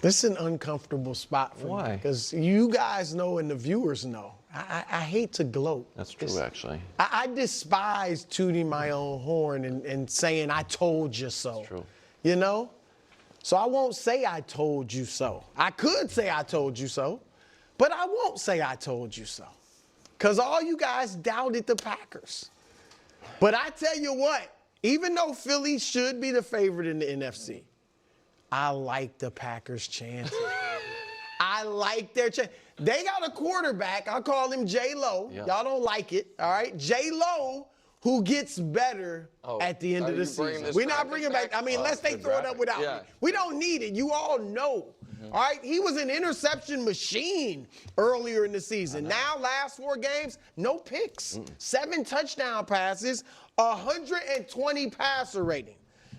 This is an uncomfortable spot for me. Because you guys know and the viewers know. I hate to gloat. That's true, actually. I despise tooting my own horn and saying, I told you so. That's true. You know? So I won't say I told you so. I could say I told you so, but I won't say I told you so. Because all you guys doubted the Packers. But I tell you what, even though Philly should be the favorite in the NFC, I like the Packers' chances. I like their chance. They got a quarterback. I'll call him J-Lo. Yeah. Y'all don't like it, all right? J-Lo, who gets better at the end of the season. We're not bringing back. I mean, unless they throw it up without me. We don't need it. You all know. All right? He was an interception machine earlier in the season. Now, last 4 games, no picks. 7 touchdown passes, 120 passer rating.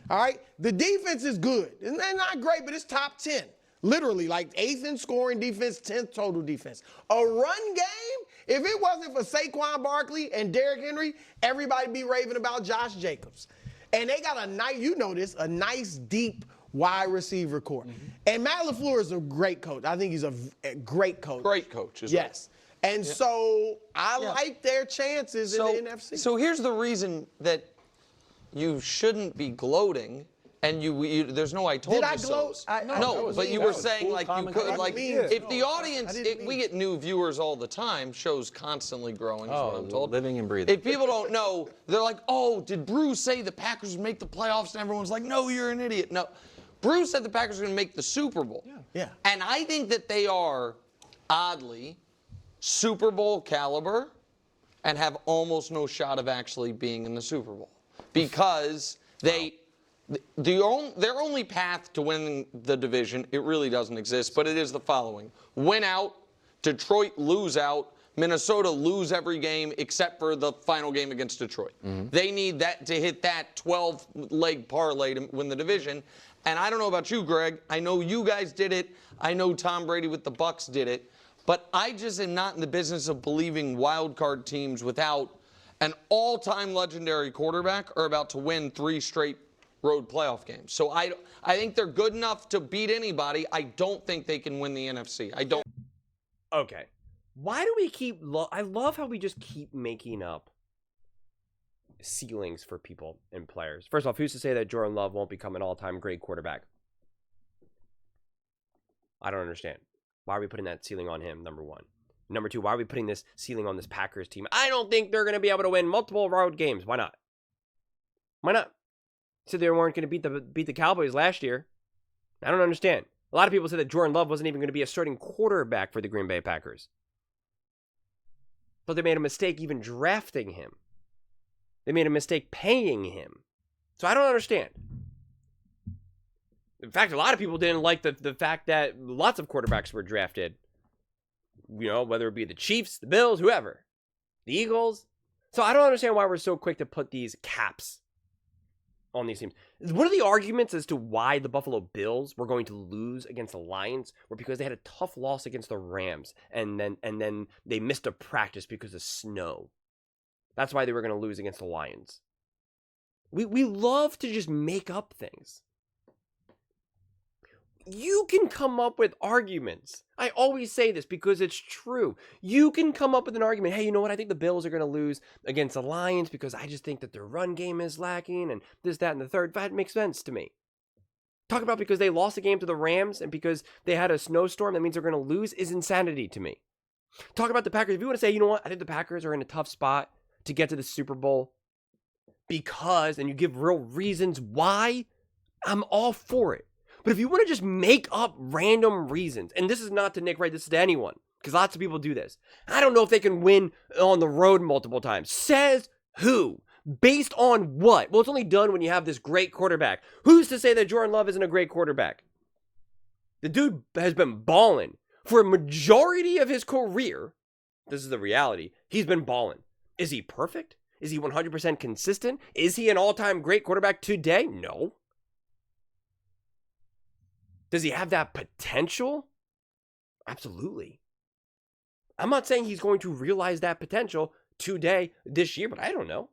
All right? The defense is good. And they're not great, but it's top 10. Literally, like 8th in scoring defense, 10th total defense. A run game, if it wasn't for Saquon Barkley and Derrick Henry, everybody'd be raving about Josh Jacobs. And they got a nice, you know this, a nice deep wide receiver core. And Matt LaFleur is a great coach. I think he's a great coach. Great coach, yes. And so I like their chances in the NFC. So here's the reason that you shouldn't be gloating. And there's no I told you so. No, but you were saying like you could, like if the audience, we get new viewers all the time, shows constantly growing, is what I'm told. Living and breathing. If people don't know, they're like, oh, did Bruce say the Packers would make the playoffs? And everyone's like, no, you're an idiot. No, Bruce said the Packers are going to make the Super Bowl. Yeah. And I think that they are, oddly, Super Bowl caliber and have almost no shot of actually being in the Super Bowl. Because their only path to winning the division, it really doesn't exist, but it is the following. Win out, Detroit lose out, Minnesota lose every game except for the final game against Detroit. They need that to hit that 12-leg parlay to win the division. And I don't know about you, Greg. I know you guys did it. I know Tom Brady with the Bucs did it. But I just am not in the business of believing wild card teams without an all-time legendary quarterback are about to win 3 straight road playoff games. So I think they're good enough to beat anybody. I don't think they can win the NFC. I don't. Okay. Why do we keep... I love how we just keep making up ceilings for people and players. First off, who's to say that Jordan Love won't become an all-time great quarterback? I don't understand. Why are we putting that ceiling on him, number one? Number two, why are we putting this ceiling on this Packers team? I don't think they're going to be able to win multiple road games. Why not? Why not? Said they weren't going to beat the Cowboys last year. I don't understand. A lot of people said that Jordan Love wasn't even going to be a starting quarterback for the Green Bay Packers. But they made a mistake even drafting him. They made a mistake paying him. So I don't understand. In fact, a lot of people didn't like the fact that lots of quarterbacks were drafted. You know, whether it be the Chiefs, the Bills, whoever. The Eagles. So I don't understand why we're so quick to put these caps on these teams. One of the arguments as to why the Buffalo Bills were going to lose against the Lions were because they had a tough loss against the Rams, and then they missed a practice because of snow. That's why they were going to lose against the Lions. We love to just make up things. You can come up with arguments. I always say this because it's true. You can come up with an argument. Hey, you know what? I think the Bills are going to lose against the Lions because I just think that their run game is lacking and this, that, and the third. That makes sense to me. Talk about because they lost a game to the Rams and because they had a snowstorm, that means they're going to lose, is insanity to me. Talk about the Packers. If you want to say, you know what? I think the Packers are in a tough spot to get to the Super Bowl because, and you give real reasons why, I'm all for it. But if you want to just make up random reasons, and this is not to Nick Wright, this is to anyone, because lots of people do this. I don't know if they can win on the road multiple times. Says who? Based on what? Well, it's only done when you have this great quarterback. Who's to say that Jordan Love isn't a great quarterback? The dude has been balling. For a majority of his career, this is the reality, he's been balling. Is he perfect? Is he 100% consistent? Is he an all-time great quarterback today? No. Does he have that potential? Absolutely. I'm not saying he's going to realize that potential today, this year, but I don't know.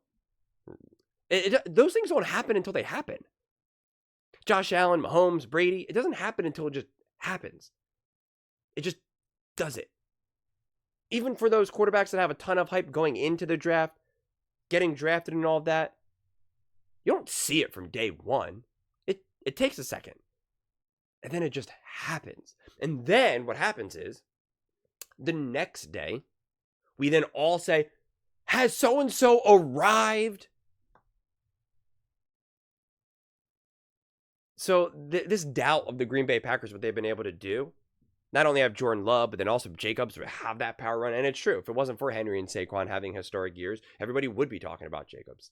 Those things don't happen until they happen. Josh Allen, Mahomes, Brady. It doesn't happen until it just happens. It just does it. Even for those quarterbacks that have a ton of hype going into the draft, getting drafted and all of that, you don't see it from day one. It takes a second. And then it just happens. And then what happens is, the next day, we then all say, has so-and-so arrived? So this doubt of the Green Bay Packers, what they've been able to do, not only have Jordan Love, but then also Jacobs have that power run. And it's true. If it wasn't for Henry and Saquon having historic years, everybody would be talking about Jacobs.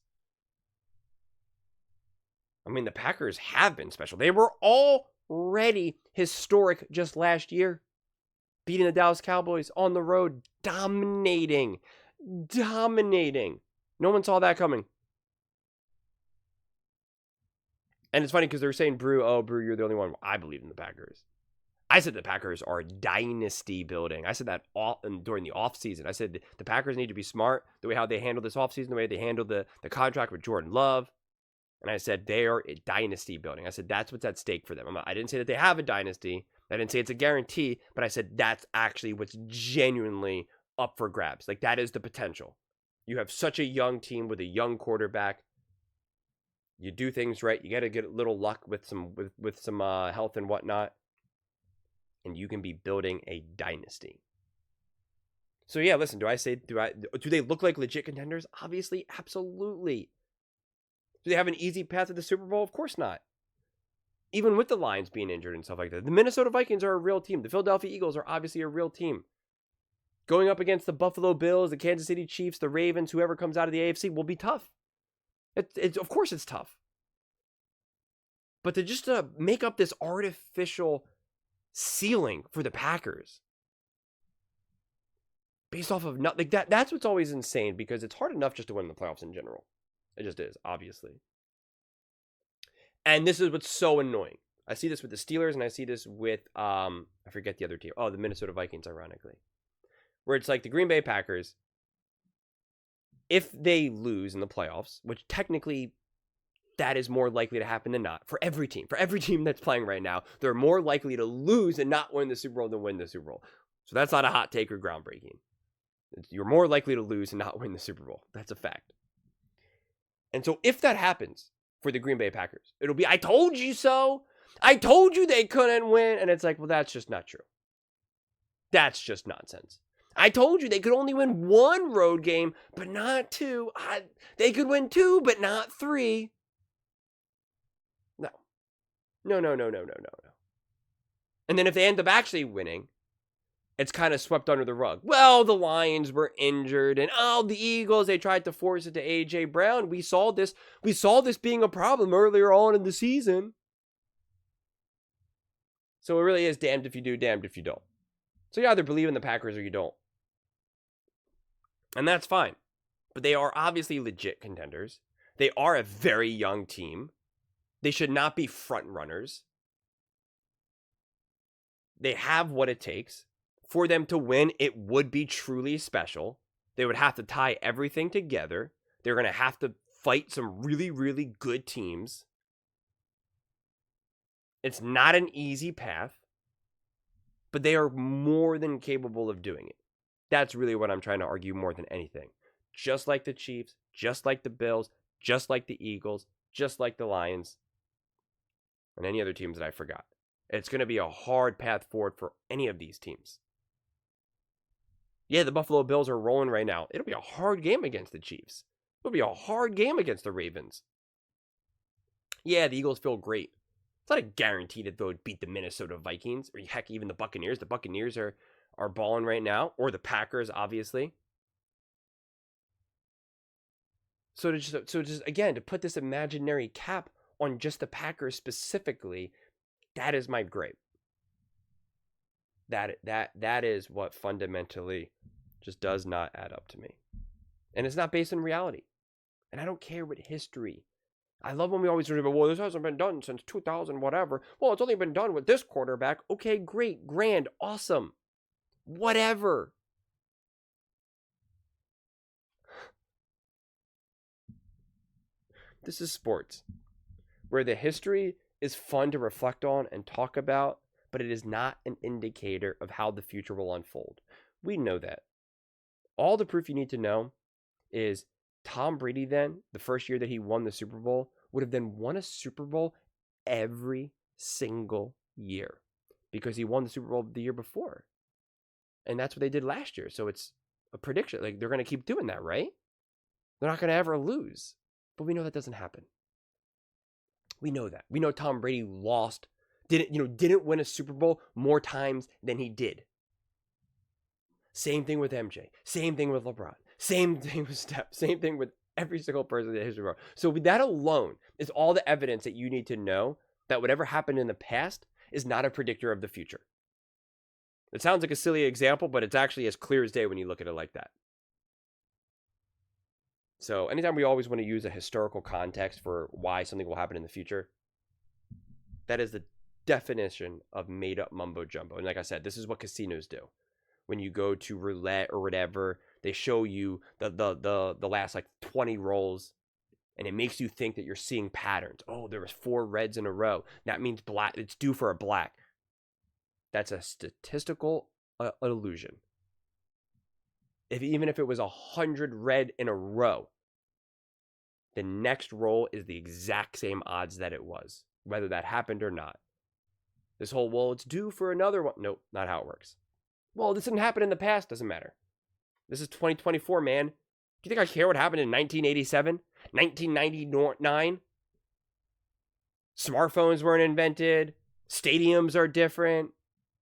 I mean, the Packers have been special. They were already historic just last year. Beating the Dallas Cowboys on the road. Dominating. No one saw that coming. And it's funny because they're saying, Brew, you're the only one. I believe in the Packers. I said the Packers are dynasty building. I said that during the offseason. I said the Packers need to be smart. The way how they handle this offseason, the way they handle the contract with Jordan Love. And I said they are a dynasty building. I said that's what's at stake for them. I didn't say that they have a dynasty. I didn't say it's a guarantee. But I said that's actually what's genuinely up for grabs. Like, that is the potential. You have such a young team with a young quarterback. You do things right. You got to get a little luck with some health and whatnot. And you can be building a dynasty. So yeah, listen, do they look like legit contenders? Obviously, absolutely. Do they have an easy path to the Super Bowl? Of course not. Even with the Lions being injured and stuff like that. The Minnesota Vikings are a real team. The Philadelphia Eagles are obviously a real team. Going up against the Buffalo Bills, the Kansas City Chiefs, the Ravens, whoever comes out of the AFC will be tough. Of course it's tough. But to make up this artificial ceiling for the Packers based off of nothing, that's what's always insane, because it's hard enough just to win the playoffs in general. It just is, obviously. And this is what's so annoying. I see this with the Steelers, and I see this with, I forget the other team. Oh, the Minnesota Vikings, ironically. Where it's like the Green Bay Packers, if they lose in the playoffs, which technically that is more likely to happen than not, for every team that's playing right now, they're more likely to lose and not win the Super Bowl than win the Super Bowl. So that's not a hot take or groundbreaking. You're more likely to lose and not win the Super Bowl. That's a fact. And so if that happens for the Green Bay Packers, it'll be, I told you so. I told you they couldn't win. And it's like, well, that's just not true. That's just nonsense. I told you they could only win one road game, but not two. They could win two, but not three. No. And then if they end up actually winning, it's kind of swept under the rug. Well, the Lions were injured, and the Eagles, they tried to force it to A.J. Brown. We saw this being a problem earlier on in the season. So it really is damned if you do, damned if you don't. So you either believe in the Packers or you don't. And that's fine. But they are obviously legit contenders. They are a very young team. They should not be front runners. They have what it takes. For them to win, it would be truly special. They would have to tie everything together. They're going to have to fight some really, really good teams. It's not an easy path, but they are more than capable of doing it. That's really what I'm trying to argue more than anything. Just like the Chiefs, just like the Bills, just like the Eagles, just like the Lions, and any other teams that I forgot. It's going to be a hard path forward for any of these teams. Yeah, the Buffalo Bills are rolling right now. It'll be a hard game against the Chiefs. It'll be a hard game against the Ravens. Yeah, the Eagles feel great. It's not a guarantee that they would beat the Minnesota Vikings, or heck, even the Buccaneers. The Buccaneers are balling right now, or the Packers, obviously. So just again, to put this imaginary cap on just the Packers specifically, that is my gripe. That is what fundamentally just does not add up to me. And it's not based on reality. And I don't care what history. I love when we always say, well, this hasn't been done since 2000, whatever. Well, it's only been done with this quarterback. Okay, great, grand, awesome. Whatever. This is sports, where the history is fun to reflect on and talk about, but it is not an indicator of how the future will unfold. We know that. All the proof you need to know is Tom Brady then, the first year that he won the Super Bowl, would have then won a Super Bowl every single year because he won the Super Bowl the year before. And that's what they did last year. So it's a prediction. Like, they're going to keep doing that, right? They're not going to ever lose. But we know that doesn't happen. We know that. We know Tom Brady didn't win a Super Bowl more times than he did. Same thing with MJ. Same thing with LeBron. Same thing with Steph. Same thing with every single person in the history of the world. So that alone is all the evidence that you need to know that whatever happened in the past is not a predictor of the future. It sounds like a silly example, but it's actually as clear as day when you look at it like that. So anytime we always want to use a historical context for why something will happen in the future, that is the definition of made up mumbo jumbo. And like I said, this is what casinos do. When you go to roulette or whatever, they show you the last like 20 rolls, and it makes you think that you're seeing patterns. Oh, there was 4 reds in a row. That means black. It's due for a black. That's a statistical illusion. Even if it was 100 red in a row, the next roll is the exact same odds that it was, whether that happened or not. This whole, well, it's due for another one. Nope, not how it works. Well, this didn't happen in the past. Doesn't matter. This is 2024, man. Do you think I care what happened in 1987? 1999? Smartphones weren't invented. Stadiums are different.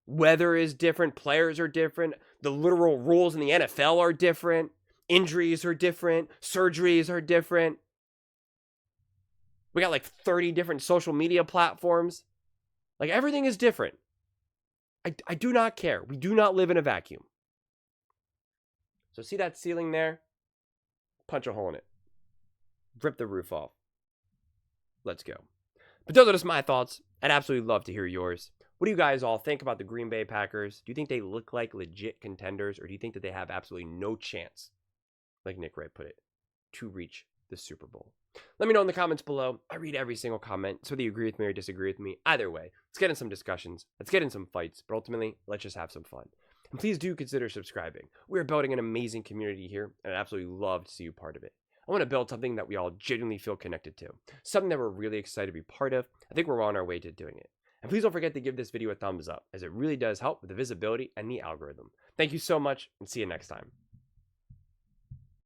Weather is different. Players are different. The literal rules in the NFL are different. Injuries are different. Surgeries are different. We got like 30 different social media platforms. Like, everything is different. I do not care. We do not live in a vacuum. So see that ceiling there? Punch a hole in it. Rip the roof off. Let's go. But those are just my thoughts. I'd absolutely love to hear yours. What do you guys all think about the Green Bay Packers? Do you think they look like legit contenders, or do you think that they have absolutely no chance, like Nick Wright put it, to reach the Super Bowl? Let me know in the comments below. I read every single comment, so whether you agree with me or disagree with me, either way, let's get in some discussions, let's get in some fights, but ultimately, let's just have some fun. And please do consider subscribing. We're building an amazing community here, and I'd absolutely love to see you part of it. I want to build something that we all genuinely feel connected to, something that we're really excited to be part of. I think we're on our way to doing it. And please don't forget to give this video a thumbs up, as it really does help with the visibility and the algorithm. Thank you so much, and see you next time.